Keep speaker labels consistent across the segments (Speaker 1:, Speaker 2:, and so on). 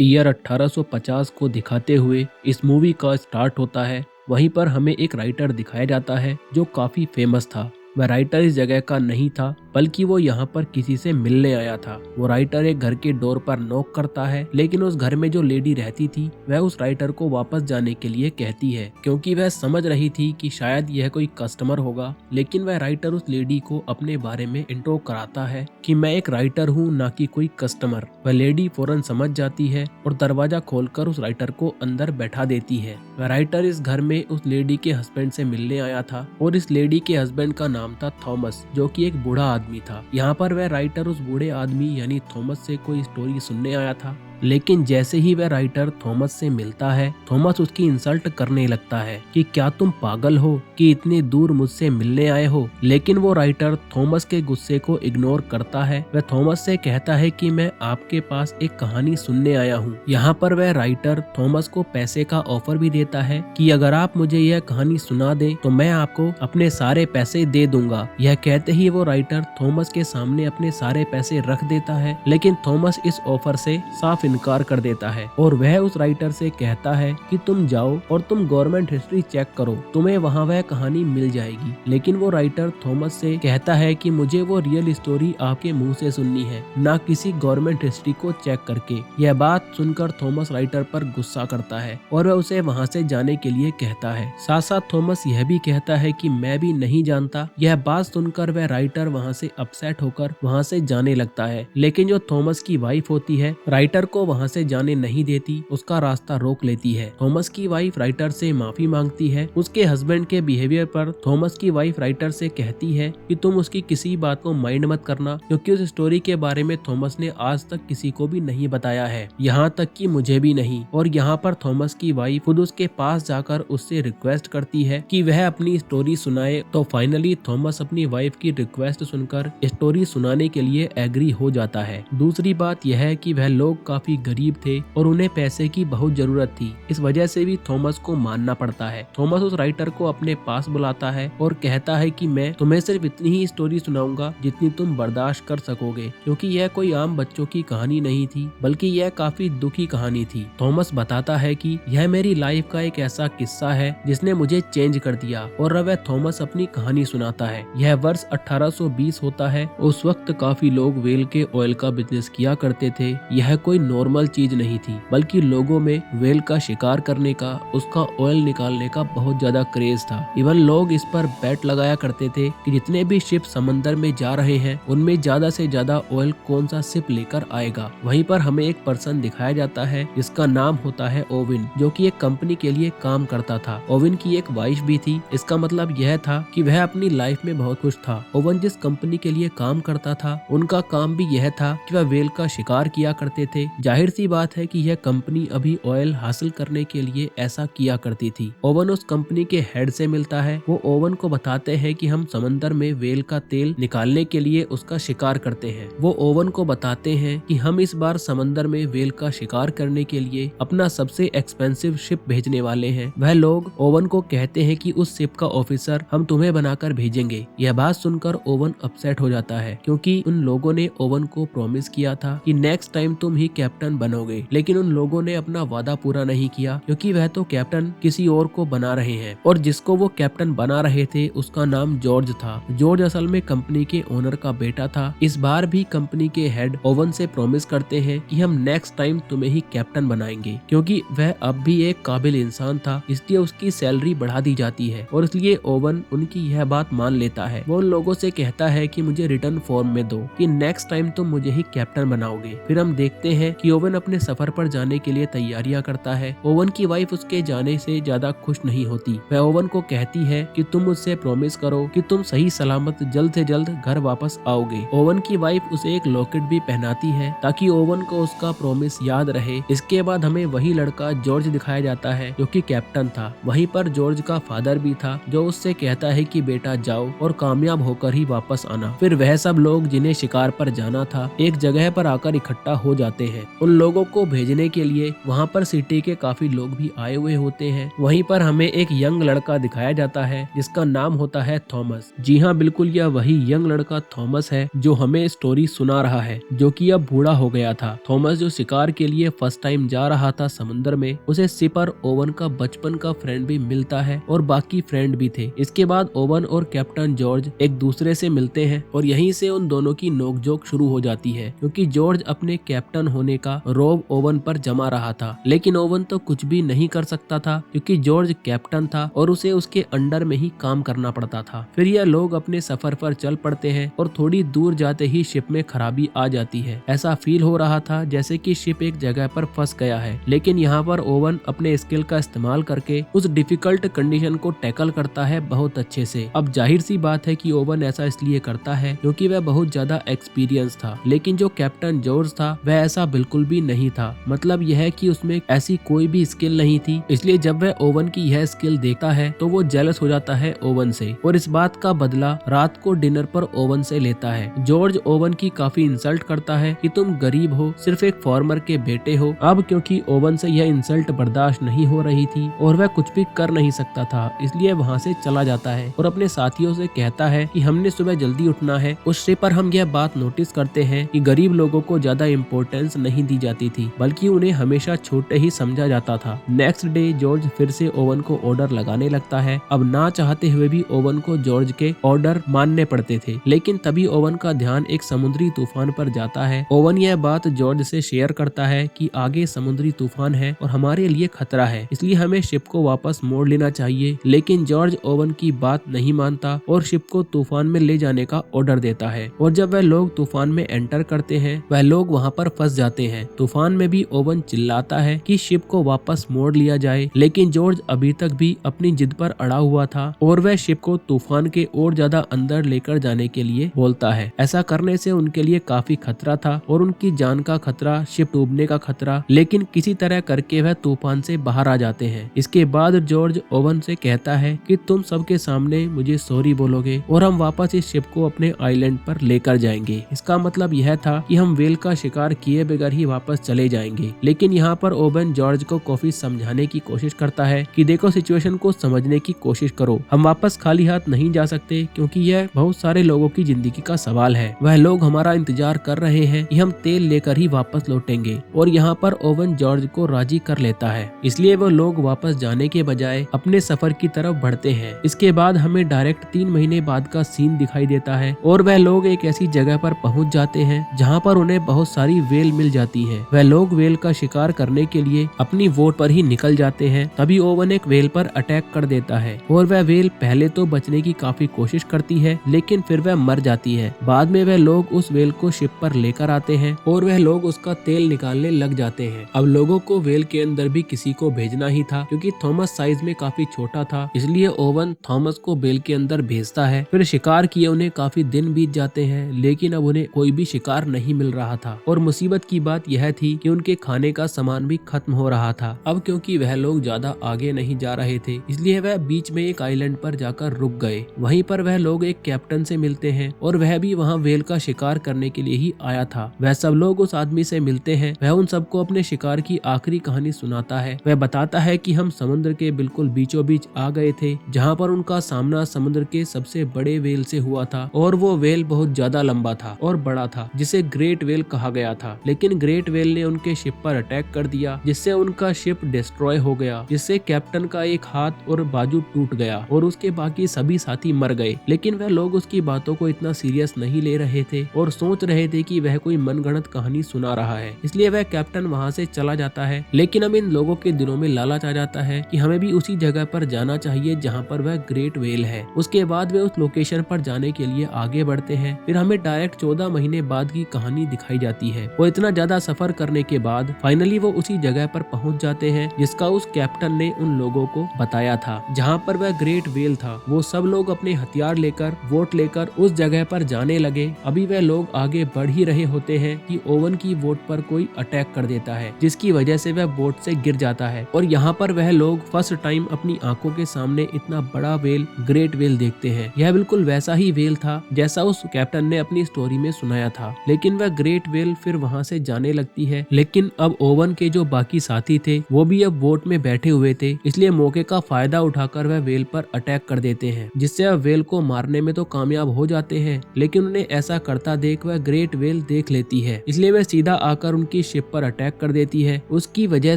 Speaker 1: Year 1850 को दिखाते हुए इस मूवी का स्टार्ट होता है। वहीं पर हमें एक राइटर दिखाया जाता है जो काफी फेमस था। वह राइटर इस जगह का नहीं था, बल्कि वो यहाँ पर किसी से मिलने आया था। वो राइटर एक घर के डोर पर नॉक करता है, लेकिन उस घर में जो लेडी रहती थी वह उस राइटर को वापस जाने के लिए कहती है, क्योंकि वह समझ रही थी कि शायद यह कोई कस्टमर होगा। लेकिन वह राइटर उस लेडी को अपने बारे में इंट्रो कराता है कि मैं एक राइटर हूँ, ना कि कोई कस्टमर। वह लेडी फौरन समझ जाती है और दरवाजा खोलकर उस राइटर को अंदर बैठा देती है। वह राइटर इस घर में उस लेडी के हस्बैंड से मिलने आया था और इस लेडी के हस्बैंड का नाम था थॉमस, जो कि एक बूढ़ा आदमी था। यहाँ पर वह राइटर उस बूढ़े आदमी यानी थॉमस से कोई स्टोरी सुनने आया था, लेकिन जैसे ही वह राइटर थॉमस से मिलता है, थॉमस उसकी इंसल्ट करने लगता है कि क्या तुम पागल हो कि इतनी दूर मुझसे मिलने आए हो। लेकिन वो राइटर थॉमस के गुस्से को इग्नोर करता है। वह थॉमस से कहता है कि मैं आपके पास एक कहानी सुनने आया हूँ। यहाँ पर वह राइटर थॉमस को पैसे का ऑफर भी देता है कि अगर आप मुझे यह कहानी सुना दे तो मैं आपको अपने सारे पैसे दे दूंगा। यह कहते ही वो राइटर थॉमस के सामने अपने सारे पैसे रख देता है, लेकिन थॉमस इस ऑफर से साफ इनकार कर देता है और वह उस राइटर से कहता है कि तुम जाओ और तुम गवर्नमेंट हिस्ट्री चेक करो, तुम्हें वहाँ वह कहानी मिल जाएगी। लेकिन वो राइटर थॉमस से कहता है कि मुझे वो रियल स्टोरी आपके मुंह से सुननी है, ना किसी गवर्नमेंट हिस्ट्री को चेक करके। यह बात सुनकर थॉमस राइटर पर गुस्सा करता है और वह उसे वहाँ से जाने के लिए कहता है। साथ साथ थॉमस यह भी कहता है कि मैं भी नहीं जानता। यह बात सुनकर वह राइटर वहाँ से अपसेट होकर वहाँ से जाने लगता है, लेकिन जो थॉमस की वाइफ होती है राइटर को वहाँ से जाने नहीं देती, उसका रास्ता रोक लेती है। थॉमस की वाइफ राइटर से माफी मांगती है उसके हस्बैंड के बिहेवियर पर। थॉमस की वाइफ राइटर से कहती है कि तुम उसकी किसी बात को माइंड मत करना, क्योंकि उस स्टोरी के बारे में थॉमस ने आज तक किसी को भी नहीं बताया है, यहाँ तक कि मुझे भी नहीं। और यहाँ पर थॉमस की वाइफ खुद उसके पास जाकर उससे रिक्वेस्ट करती है कि वह अपनी स्टोरी सुनाए। तो फाइनली थॉमस अपनी वाइफ की रिक्वेस्ट सुनकर स्टोरी सुनाने के लिए एग्री हो जाता है। दूसरी बात यह है कि वह लोग काफी गरीब थे और उन्हें पैसे की बहुत जरूरत थी, इस वजह से भी थॉमस को मानना पड़ता है। थॉमस उस राइटर को अपने पास बुलाता है और कहता है कि मैं तुम्हें सिर्फ इतनी ही स्टोरी सुनाऊंगा जितनी तुम बर्दाश्त कर सकोगे, क्योंकि यह कोई आम बच्चों की कहानी नहीं थी, बल्कि यह काफी दुखी कहानी थी। थॉमस बताता है कि यह मेरी लाइफ का एक ऐसा किस्सा है जिसने मुझे चेंज कर दिया, और वह थॉमस अपनी कहानी सुनाता है। यह वर्ष 1820 होता है। उस वक्त काफी लोग वेल के ऑयल का बिजनेस किया करते थे। यह कोई नॉर्मल चीज नहीं थी, बल्कि लोगों में वेल का शिकार करने का, उसका ऑयल निकालने का बहुत ज्यादा क्रेज था। इवन लोग इस पर बेट लगाया करते थे कि जितने भी शिप समंदर में जा रहे हैं उनमें ज्यादा से ज्यादा ऑयल कौन सा शिप लेकर आएगा। वहीं पर हमें एक पर्सन दिखाया जाता है जिसका नाम होता है ओविन, जो कि एक कंपनी के लिए काम करता था। ओविन की एक वाइफ भी थी। इसका मतलब यह था कि वह अपनी लाइफ में बहुत खुश था। ओवन जिस कंपनी के लिए काम करता था उनका काम भी यह था कि वह वेल का शिकार किया करते थे। जाहिर सी बात है कि यह कंपनी अभी ऑयल हासिल करने के लिए ऐसा किया करती थी। ओवन उस कंपनी के हेड से मिलता है। वो ओवन को बताते हैं कि हम समंदर में वेल का तेल निकालने के लिए उसका शिकार करते हैं। वो ओवन को बताते हैं कि हम इस बार समंदर में वेल का शिकार करने के लिए अपना सबसे एक्सपेंसिव शिप भेजने वाले हैं। वह लोग ओवन को कहते हैं कि उस शिप का ऑफिसर हम तुम्हें बनाकर भेजेंगे। यह बात सुनकर ओवन अपसेट हो जाता है, क्योंकि उन लोगों ने ओवन को प्रॉमिस किया था कि नेक्स्ट टाइम तुम ही कैप्टन बनोगे। लेकिन उन लोगों ने अपना वादा पूरा नहीं किया, क्योंकि वह तो कैप्टन किसी और को बना रहे हैं, और जिसको वो कैप्टन बना रहे थे उसका नाम जॉर्ज था। जॉर्ज असल में कंपनी के ओनर का बेटा था। इस बार भी कंपनी के हेड ओवन से प्रॉमिस करते हैं कि हम नेक्स्ट टाइम तुम्हें ही कैप्टन बनाएंगे, क्योंकि वह अब भी एक काबिल इंसान था, इसलिए उसकी सैलरी बढ़ा दी जाती है। और इसलिए ओवन उनकी यह बात मान लेता है। वो उन लोगों से कहता है कि मुझे रिटर्न फॉर्म में दो कि नेक्स्ट टाइम तुम मुझे ही कैप्टन बनाओगे। फिर हम देखते हैं कि ओवन अपने सफर पर जाने के लिए तैयारियां करता है। ओवन की वाइफ उसके जाने से ज्यादा खुश नहीं होती। वह ओवन को कहती है कि तुम मुझसे प्रॉमिस करो कि तुम सही सलामत जल्द से जल्द घर वापस आओगे। ओवन की वाइफ उसे एक लॉकेट भी पहनाती है ताकि ओवन को उसका प्रॉमिस याद रहे। इसके बाद हमें वही लड़का जॉर्ज दिखाया जाता है जो कि कैप्टन था। वहीं पर जॉर्ज का फादर भी था, जो उससे कहता है कि बेटा जाओ और कामयाब होकर ही वापस आना। फिर वह सब लोग जिन्हें शिकार पर जाना था एक जगह पर आकर इकट्ठा हो जाते हैं। उन लोगों को भेजने के लिए वहाँ पर सिटी के काफी लोग भी आए हुए होते हैं। वहीं पर हमें एक यंग लड़का दिखाया जाता है जिसका नाम होता है थॉमस। जी हाँ, बिल्कुल यह वही यंग लड़का थॉमस है जो हमें स्टोरी सुना रहा है, जो कि अब बूढ़ा हो गया था। थॉमस जो शिकार के लिए फर्स्ट टाइम जा रहा था समुद्र में, उसे सिप और ओवन का बचपन का फ्रेंड भी मिलता है और बाकी फ्रेंड भी थे। इसके बाद ओवन और कैप्टन जॉर्ज एक दूसरे से मिलते हैं और यहीं से उन दोनों की नोकझोंक शुरू हो जाती है, क्योंकि जॉर्ज अपने कैप्टन होने का रौब ओवन पर जमा रहा था। लेकिन ओवन तो कुछ भी नहीं कर सकता था क्योंकि जॉर्ज कैप्टन था और उसे उसके अंडर में ही काम करना पड़ता था। फिर यह लोग अपने सफर पर चल पड़ते हैं और थोड़ी दूर जाते ही शिप में खराबी आ जाती है। ऐसा फील हो रहा था जैसे कि शिप एक जगह पर फंस गया है, लेकिन यहाँ पर ओवन अपने स्किल का इस्तेमाल करके उस डिफिकल्ट कंडीशन को टैकल करता है बहुत अच्छे से। अब जाहिर सी बात है कि ओवन ऐसा इसलिए करता है क्योंकि वह बहुत ज्यादा एक्सपीरियंस था, लेकिन जो कैप्टन जॉर्ज था वह ऐसा बिल्कुल भी नहीं था। मतलब यह है कि उसमें ऐसी कोई भी स्किल नहीं थी, इसलिए जब वह ओवन की यह स्किल देखता है तो वो जेलस हो जाता है ओवन से और इस बात का बदला रात को डिनर पर ओवन से लेता है। जॉर्ज ओवन की काफी इंसल्ट करता है कि तुम गरीब हो, सिर्फ एक फार्मर के बेटे हो। अब क्योंकि ओवन से यह इंसल्ट बर्दाश्त नहीं हो रही थी और वह कुछ भी कर नहीं सकता था, इसलिए वहाँ से चला जाता है और अपने साथियों से कहता है कि हमने सुबह जल्दी उठना है। उस ट्रिप पर हम यह बात नोटिस करते हैं कि गरीब लोगों को ज्यादा इम्पोर्टेंस नहीं दी जाती थी, बल्कि उन्हें हमेशा छोटे ही समझा जाता था। नेक्स्ट डे जॉर्ज फिर से ओवन को ऑर्डर लगाने लगता है। अब ना चाहते हुए भी ओवन को जॉर्ज के ऑर्डर मानने पड़ते थे, लेकिन तभी ओवन का ध्यान एक समुद्री तूफान पर जाता है। ओवन यह बात जॉर्ज से शेयर करता है कि आगे समुद्री तूफान है और हमारे लिए खतरा है, इसलिए हमें शिप को वापस मोड़ लेना चाहिए। लेकिन जॉर्ज ओवन की बात नहीं मानता और शिप को तूफान में ले जाने का ऑर्डर देता है और जब वह लोग तूफान में एंटर करते हैं वह लोग वहाँ पर फंस जाते हैं। तूफान में भी ओवन चिल्लाता है कि शिप को वापस मोड़ लिया जाए, लेकिन जॉर्ज अभी तक भी अपनी जिद पर अड़ा हुआ था और वह शिप को तूफान के और ज्यादा अंदर लेकर जाने के लिए बोलता है। ऐसा करने से उनके लिए काफी खतरा था और उनकी जान का खतरा, शिप डूबने का खतरा, लेकिन किसी तरह करके वह तूफान से बाहर आ जाते हैं। इसके बाद जॉर्ज ओवन से कहता है कि तुम सबके सामने मुझे सॉरी बोलोगे और हम वापस इस शिप को अपने आइलैंड पर लेकर जाएंगे। इसका मतलब यह था कि हम वेल का शिकार किए बगैर ही वापस चले जाएंगे। लेकिन यहाँ पर ओवन जॉर्ज को काफी समझाने की कोशिश करता है कि देखो, सिचुएशन को समझने की कोशिश करो, हम वापस खाली हाथ नहीं जा सकते क्योंकि यह बहुत सारे लोगों की जिंदगी का सवाल है। वह लोग हमारा इंतजार कर रहे हैं कि हम तेल लेकर ही वापस लौटेंगे और यहाँ पर ओवन जॉर्ज को राजी कर लेता है, इसलिए वो लोग वापस जाने के बजाय अपने सफर की तरफ बढ़ते हैं। इसके बाद हमें डायरेक्ट 3 महीने बाद का सीन दिखाई देता है और वह लोग एक ऐसी जगह पर पहुँच जाते हैं जहाँ पर उन्हें बहुत सारी वेल मिल जाती है। वह लोग वेल का शिकार करने के लिए अपनी वोट पर ही निकल जाते हैं। तभी ओवन एक वेल पर अटैक कर देता है और वह वेल पहले तो बचने की काफी कोशिश करती है, लेकिन फिर वह मर जाती है। बाद में वह लोग उस वेल को शिप पर लेकर आते हैं और वह लोग उसका तेल निकालने लग जाते हैं। अब लोगों को वेल के अंदर भी किसी को भेजना ही था क्योंकि थॉमस साइज में काफी छोटा था, इसलिए ओवन थॉमस को वेल के अंदर भेजता है। फिर शिकार किए उन्हें काफी दिन बीत जाते हैं, लेकिन अब उन्हें कोई भी शिकार नहीं मिल रहा था और मुसीबत की बात यह थी कि उनके खाने का सामान भी खत्म हो रहा था। अब क्योंकि वह लोग ज्यादा आगे नहीं जा रहे थे, इसलिए वह बीच में एक आइलैंड पर जाकर रुक गए। वहीं पर वह लोग एक कैप्टन से मिलते हैं और वह भी वहां वेल का शिकार करने के लिए ही आया था। वह सब लोग उस आदमी से मिलते हैं। वह उन सबको अपने शिकार की आखिरी कहानी सुनाता है। वह बताता है कि हम समुद्र के बिल्कुल बीचों बीच आ गए थे जहाँ पर उनका सामना समुद्र के सबसे बड़े वेल से हुआ था और वो वेल बहुत ज्यादा लंबा था और बड़ा था, जिसे ग्रेट वेल कहा गया था। लेकिन ग्रेट वेल ने उनके शिप पर अटैक कर दिया, जिससे उनका शिप डिस्ट्रॉय हो गया, जिससे कैप्टन का एक हाथ और बाजू टूट गया और उसके बाकी सभी साथी मर गए। लेकिन वह लोग उसकी बातों को इतना सीरियस नहीं ले रहे थे और सोच रहे थे कि वह कोई मनगढ़ंत कहानी सुना रहा है, इसलिए वह कैप्टन वहाँ से चला जाता है। लेकिन अब इन लोगों के दिलों में लालच आ जाता है कि हमें भी उसी जगह पर जाना चाहिए जहाँ पर वह ग्रेट वेल है। उसके बाद वे उस लोकेशन पर जाने के लिए आगे बढ़ते हैं। फिर हमें डायरेक्ट 14 महीने बाद की कहानी दिखाई जाती है। वो इतना ज्यादा सफर करने के बाद फाइनली वो उसी जगह पर पहुंच जाते हैं जिसका उस कैप्टन ने उन लोगों को बताया था, जहाँ पर वह ग्रेट वेल था। वो सब लोग अपने हथियार लेकर, वोट लेकर उस जगह पर जाने लगे। अभी वह लोग आगे बढ़ ही रहे होते हैं कि ओवन की वोट पर कोई अटैक कर देता है, जिसकी वजह से वह बोट से गिर जाता है और यहाँ पर वह लोग फर्स्ट टाइम अपनी आंखों के सामने इतना बड़ा वेल, ग्रेट वेल देखते हैं। यह बिल्कुल वैसा ही वेल था जैसा उस कैप्टन ने अपनी स्टोरी में सुनाया था। लेकिन वह ग्रेट वेल फिर वहाँ से जाने आने लगती है। लेकिन अब ओवन के जो बाकी साथी थे वो भी अब बोट में बैठे हुए थे, इसलिए मौके का फायदा उठाकर वह व्हेल पर अटैक कर देते हैं, जिससे अब व्हेल को मारने में तो कामयाब हो जाते हैं। लेकिन उन्हें ऐसा करता देख वह ग्रेट व्हेल देख लेती है, इसलिए वह सीधा आकर उनकी शिप पर अटैक कर देती है। उसकी वजह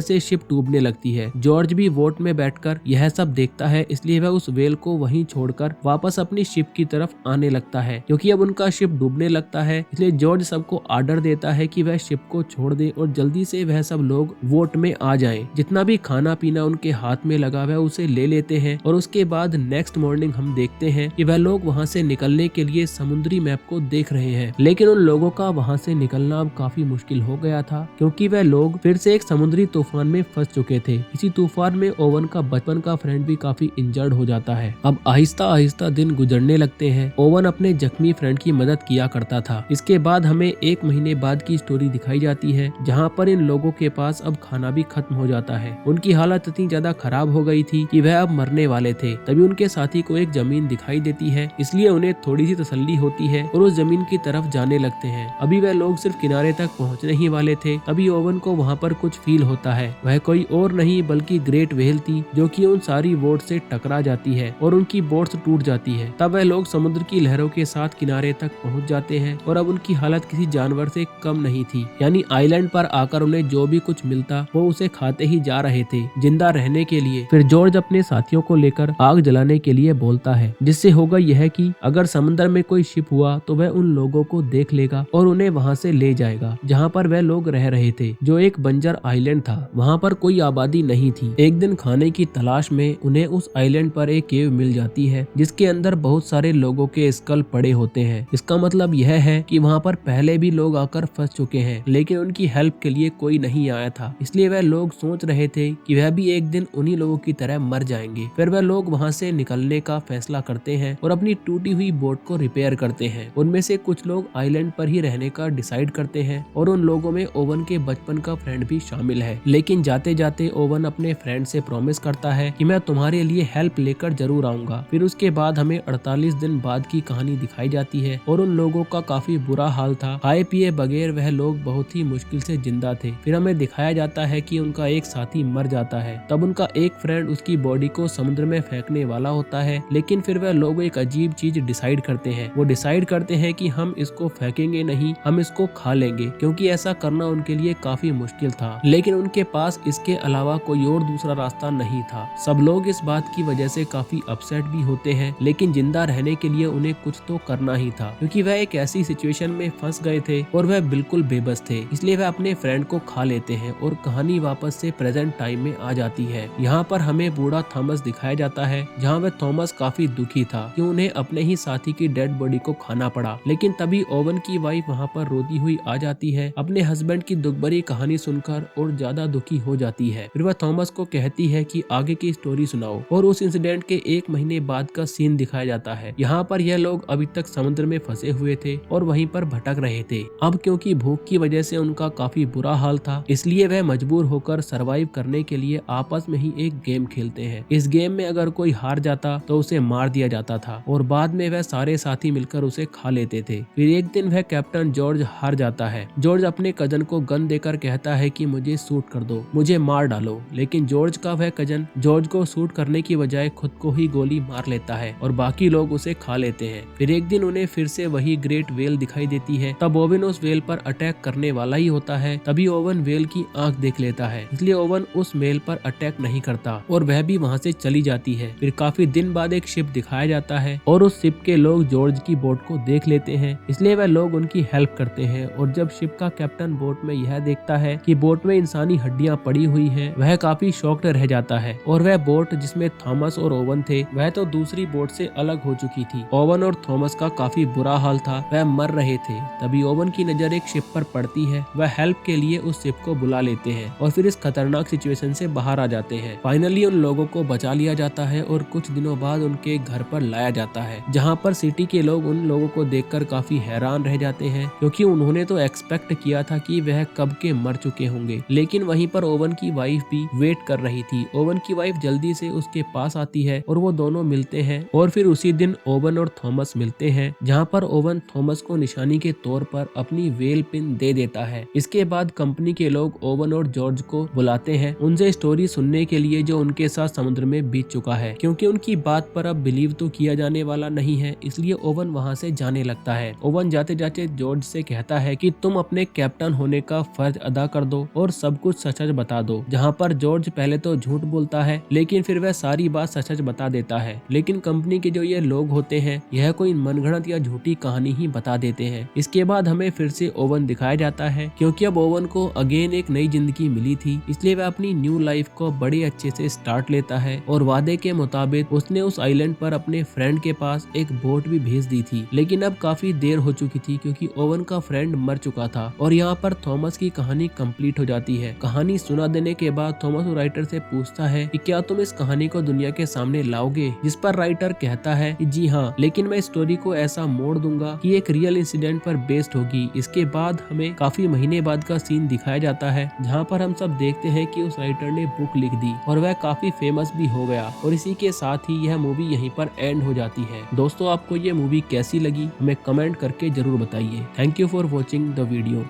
Speaker 1: से शिप डूबने लगती है। जॉर्ज भी बोट में बैठकर यह सब देखता है, इसलिए वह उस व्हेल को वहीं छोड़कर वापस अपनी शिप की तरफ आने लगता है। क्योंकि अब उनका शिप डूबने लगता है, इसलिए जॉर्ज सबको ऑर्डर देता है कि वह शिप को छोड़ दे और जल्दी से वह सब लोग बोट में आ जाएं। जितना भी खाना पीना उनके हाथ में लगा वह उसे ले लेते हैं और उसके बाद नेक्स्ट मॉर्निंग हम देखते हैं कि वह लोग वहां से निकलने के लिए समुद्री मैप को देख रहे हैं। लेकिन उन लोगों का वहां से निकलना अब काफी मुश्किल हो गया था, क्योंकि वह लोग फिर से एक समुद्री तूफान में फंस चुके थे। इसी तूफान में ओवन का बचपन का फ्रेंड भी काफी इंजर्ड हो जाता है। अब आहिस्ता आहिस्ता दिन गुजरने लगते हैं। ओवन अपने जख्मी फ्रेंड की मदद किया करता था। इसके बाद हमें 1 महीने बाद की स्टोरी दिखाई जाती है, जहाँ पर इन लोगों के पास अब खाना भी खत्म हो जाता है। उनकी हालत इतनी ज्यादा खराब हो गई थी कि वह अब मरने वाले थे। तभी उनके साथी को एक जमीन दिखाई देती है, इसलिए उन्हें थोड़ी सी तसल्ली होती है और उस जमीन की तरफ जाने लगते हैं। अभी वह लोग सिर्फ किनारे तक पहुंचने ही वाले थे, तभी ओवन को वहां पर कुछ फील होता है। वह कोई और नहीं बल्कि ग्रेट व्हेल थी, जो कि उन सारी बोट से टकरा जाती है और उनकी बोट्स टूट जाती है। तब वह लोग समुद्र की लहरों के साथ किनारे तक पहुंच जाते हैं और अब उनकी हालत किसी जानवर से कम नहीं थी। यानी आइलैंड पर आकर उन्हें जो भी कुछ मिलता वो उसे खाते ही जा रहे थे जिंदा रहने के लिए। फिर जॉर्ज अपने साथियों को लेकर आग जलाने के लिए बोलता है, जिससे होगा यह कि अगर समुद्र में कोई शिप हुआ तो वह उन लोगों को देख लेगा और उन्हें वहां से ले जाएगा जहां पर वह लोग रह रहे थे, जो एक बंजर आइलैंड था। वहां पर कोई आबादी नहीं थी। एक दिन खाने की तलाश में उन्हें उस आइलैंड पर एक केव मिल जाती है, जिसके अंदर बहुत सारे लोगों के स्कल पड़े होते हैं। इसका मतलब यह है कि वहां पर पहले भी लोग आकर फंस चुके हैं, लेकिन उनकी हेल्प के लिए कोई नहीं आया था। इसलिए वह लोग सोच रहे थे कि वह भी एक दिन उन्हीं लोगों की तरह मर जाएंगे। फिर वह लोग वहां से निकलने का फैसला करते हैं और अपनी टूटी हुई बोट को रिपेयर करते हैं। उनमें से कुछ लोग आइलैंड पर ही रहने का डिसाइड करते हैं और उन लोगों में ओवन के बचपन का फ्रेंड भी शामिल है। लेकिन जाते जाते ओवन अपने फ्रेंड से प्रॉमिस करता है कि मैं तुम्हारे लिए हेल्प लेकर जरूर आऊंगा। फिर उसके बाद हमें 48 दिन बाद की कहानी दिखाई जाती है और उन लोगों का काफी बुरा हाल था। खाए पिए बगैर वह लोग बहुत ही मुश्किल से जिंदा थे। फिर हमें दिखाया जाता है कि उनका एक साथी मर जाता है। तब उनका एक फ्रेंड उसकी बॉडी को समुद्र में फेंकने वाला होता है, लेकिन फिर वह लोग एक अजीब चीज डिसाइड करते हैं। वो डिसाइड करते हैं कि हम इसको फेंकेंगे नहीं, हम इसको खा लेंगे, क्योंकि ऐसा करना उनके लिए काफी मुश्किल था। लेकिन उनके पास इसके अलावा कोई और दूसरा रास्ता नहीं था। सब लोग इस बात की वजह से काफी अपसेट भी होते हैं, लेकिन जिंदा रहने के लिए उन्हें कुछ तो करना ही था, क्योंकि वह एक ऐसी सिचुएशन में फंस गए थे और वह बिल्कुल बेबस थे। इसलिए वह अपने फ्रेंड को खा लेते हैं और कहानी वापस से प्रेजेंट टाइम में आ जाती है। यहाँ पर हमें बूढ़ा थॉमस दिखाया जाता है, जहाँ वह थॉमस काफी दुखी था कि उन्हें अपने ही साथी की डेड बॉडी को खाना पड़ा। लेकिन तभी ओवन की वाइफ वहाँ पर रोती हुई आ जाती है, अपने हस्बैंड की दुख भरी कहानी सुनकर, और ज्यादा दुखी हो जाती है। फिर वह थॉमस को कहती है कि आगे की स्टोरी सुनाओ, और उस इंसिडेंट के 1 महीने बाद का सीन दिखाया जाता है। यहाँ पर यह लोग अभी तक समुद्र में फंसे हुए थे और वहीं पर भटक रहे थे। अब क्योंकि भूख की वजह से उनका काफी बुरा हाल था, इसलिए वह मजबूर होकर सरवाइव करने के लिए आपस में ही एक गेम खेलते हैं। इस गेम में अगर कोई हार जाता तो उसे मार दिया जाता था और बाद में वह सारे साथी मिलकर उसे खा लेते थे। फिर एक दिन वह कैप्टन जॉर्ज हार जाता है। जॉर्ज अपने कजन को गन देकर कहता है कि मुझे शूट कर दो, मुझे मार डालो। लेकिन जॉर्ज का वह कजन जॉर्ज को शूट करने की बजाय खुद को ही गोली मार लेता है और बाकी लोग उसे खा लेते हैं। फिर एक दिन उन्हें फिर से वही ग्रेट व्हेल दिखाई देती है। तब ओवन उस व्हेल पर अटैक करने वाला ही होता है। तभी ओवन व्हेल की आंख देख लेता है, इसलिए ओवन उस व्हेल पर अटैक नहीं करता और वह भी वहां से चली जाती है। फिर काफी दिन बाद एक शिप दिखाया जाता है और उस शिप के लोग जॉर्ज की बोट को देख लेते हैं, इसलिए वह लोग उनकी हेल्प करते हैं। और जब शिप का कैप्टन बोट में यह देखता है कि बोट में इंसानी हड्डियां पड़ी हुई हैं, वह काफी शॉक्ड रह जाता है। और वह बोट जिसमें थॉमस और ओवन थे, वह तो दूसरी बोट से अलग हो चुकी थी। ओवन और थॉमस का काफी बुरा हाल था, वह मर रहे थे। तभी ओवन की नजर एक शिप पर पड़ती है। वह हेल्प के लिए उस शिप को बुला लेते हैं और फिर इस खतरनाक सिचुएशन से बाहर आ जाते हैं। फाइनली उन लोगों को बचा लिया जाता है और कुछ दिनों बाद उनके घर पर लाया जाता है, जहाँ पर सिटी के लोग उन लोगों को देखकर काफी हैरान रह जाते हैं, क्योंकि उन्होंने तो एक्सपेक्ट किया था कि वह कब के मर चुके होंगे। लेकिन वहीं पर ओवन की वाइफ भी वेट कर रही थी। ओवन की वाइफ जल्दी से उसके पास आती है और वो दोनों मिलते हैं और फिर उसी दिन ओवन और थॉमस मिलते हैं, जहाँ पर ओवन थॉमस को निशानी के तौर पर अपनी व्हेल पिन दे देता देता है। इसके बाद कंपनी के लोग ओवन और जॉर्ज को बुलाते हैं उनसे स्टोरी सुनने के लिए जो उनके साथ समुद्र में बीत चुका है। क्योंकि उनकी बात पर अब बिलीव तो किया जाने वाला नहीं है, इसलिए ओवन वहाँ से जाने लगता है। ओवन जाते जाते जॉर्ज से कहता है कि तुम अपने कैप्टन होने का फर्ज अदा कर दो और सब कुछ सच सच बता दो। जहाँ पर जॉर्ज पहले तो झूठ बोलता है, लेकिन फिर वह सारी बात सच सच बता देता है। लेकिन कंपनी के जो ये लोग होते हैं यह कोई मनगढ़ंत या झूठी कहानी ही बता देते हैं। इसके बाद हमें फिर से ओवन दिखाया जाता है, क्योंकि अब ओवन को अगेन एक नई जिंदगी मिली थी, इसलिए वह अपनी न्यू लाइफ को बड़े अच्छे से स्टार्ट लेता है। और वादे के मुताबिक उसने उस आइलैंड पर अपने फ्रेंड के पास एक बोट भी भेज दी थी, लेकिन अब काफी देर हो चुकी थी क्योंकि ओवन का फ्रेंड मर चुका था। और यहाँ पर थॉमस की कहानी कंप्लीट हो जाती है। कहानी सुना देने के बाद थॉमस राइटर से पूछता है कि क्या तुम इस कहानी को दुनिया के सामने लाओगे, जिस पर राइटर कहता है कि जी हाँ, लेकिन मैं स्टोरी को ऐसा मोड़ दूंगा कि एक रियल इंसिडेंट पर बेस्ड होगी। इसके बाद हमें काफी महीने बाद का सीन दिखाया जाता है, जहाँ पर हम सब देखते हैं कि उस राइटर ने बुक लिख दी और वह काफी फेमस भी हो गया। और इसी के साथ ही यह मूवी यहीं पर एंड हो जाती है। दोस्तों, आपको ये मूवी कैसी लगी हमें कमेंट करके जरूर बताइए। Thank you for watching the video.